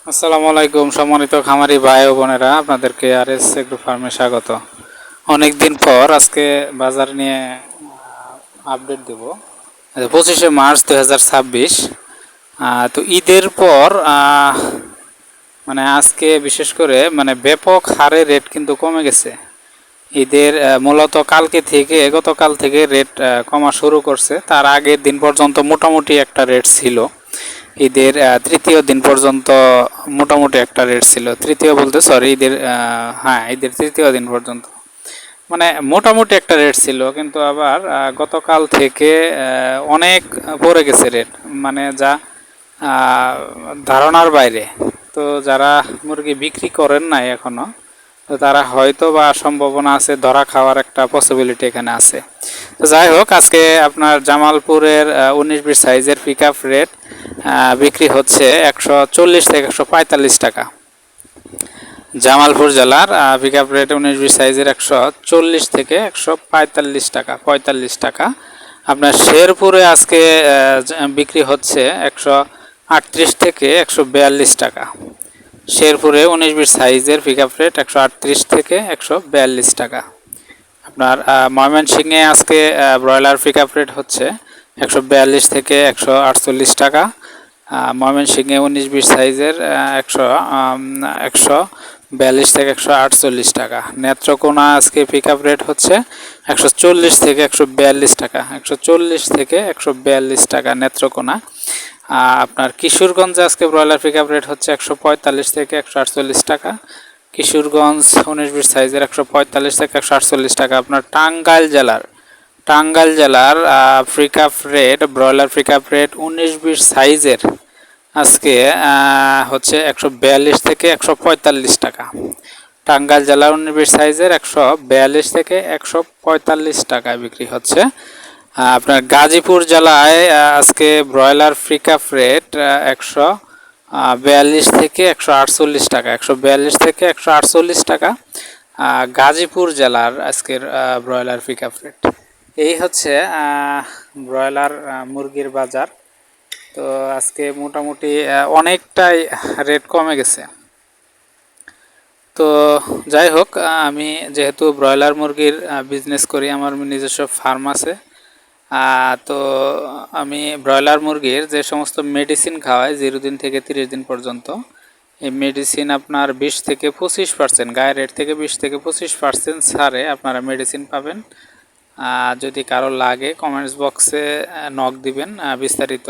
আসসালামু আলাইকুম সম্মানিত খামারি ভাই ও বোনেরা, আপনাদেরকে আরএস এগ্রো ফার্মে স্বাগত। অনেক দিন পর আজকে বাজার নিয়ে আপডেট দেব। 25শে মার্চ 2026। তো ঈদের পর মানে আজকে বিশেষ করে মানে ব্যাপক হারে রেট কিন্তু কমে গেছে। ঈদের মূলত কালকে থেকে গতকাল থেকে রেট কমা শুরু করছে। তার আগের দিন পর্যন্ত মোটামুটি একটা রেট ছিল। ঈদের তৃতীয় দিন পর্যন্ত মোটামুটি একটা রেট ছিল। তৃতীয় বলতে সরি, হ্যাঁ, ঈদের তৃতীয় দিন পর্যন্ত মানে মোটামুটি একটা রেট ছিল। কিন্তু আবার গতকাল থেকে অনেক পড়ে গেছে রেট, মানে যা ধারণার বাইরে। তো যারা মুরগি বিক্রি করেন নাই এখনো, তো তারা হয়তো বা সম্ভাবনা আছে ধরা খাওয়ার একটা পসিবিলিটি এখানে আছে। তো যাই হোক, আজকে আপনার জামালপুরের 19-20 সাইজের পিক আপ রেট বিক্রি হচ্ছে 140 থেকে 145 টাকা। জামালপুর জেলার পিক আপ রেট 19-20 সাইজের 140 থেকে 145 টাকা, 45 টাকা। আপনার শেরপুরে আজকে বিক্রি হচ্ছে 138 থেকে 142 টাকা। শেরপুরে 19-20 সাইজের পিক আপ রেট 138 থেকে 142 টাকা। আপনার ময়মনসিংহে আজকে ব্রয়লার পিক আপ রেট হচ্ছে 142 থেকে 148 টাকা। ময়মনসিংহে 19-20 সাইজের 142 থেকে 148 টাকা। নেত্রকোনা আজকে পিক আপ রেট হচ্ছে 140 থেকে 142 টাকা, 140 থেকে 142 টাকা নেত্রকোনা। আপনার কিশোরগঞ্জে আজকে ব্রয়লার পিক আপ রেট হচ্ছে 145 থেকে 148 টাকা। কিশোরগঞ্জ 19-20 সাইজের 145 থেকে 148 টাকা। আপনার টাঙ্গাইল জেলার pick up rate, broiler pick up rate 19-20 সাইজের আজকে হচ্ছে 142 থেকে 145 টাকা। টাঙ্গাইল জেলার 19-20 সাইজের 142 থেকে 145 টাকায় বিক্রি হচ্ছে। আপনার গাজীপুর জেলায় আজকে ব্রয়লার পিক আপ রেট 142 থেকে 148 টাকা, 142 থেকে 148 টাকা গাজীপুর জেলার আজকের ব্রয়লার পিক আপ রেট। এই হচ্ছে ব্রয়লার মুরগির বাজার। তো আজকে মোটামুটি অনেকটাই রেট কমে গেছে। তো যাই হোক, আমি যেহেতু ব্রয়লার মুরগির বিজনেস করি, আমার নিজস্ব ফার্ম আছে। তো আমি ব্রয়লার মুরগির যে সমস্ত মেডিসিন খাওয়াই 0 দিন থেকে 30 দিন পর্যন্ত, এই মেডিসিন আপনার 20 থেকে 25%, গায়ের রেট থেকে 20 থেকে 25% ছাড়ে আপনারা মেডিসিন পাবেন। যদি কারো লাগে কমেন্টস বক্সে নক দিবেন, বিস্তারিত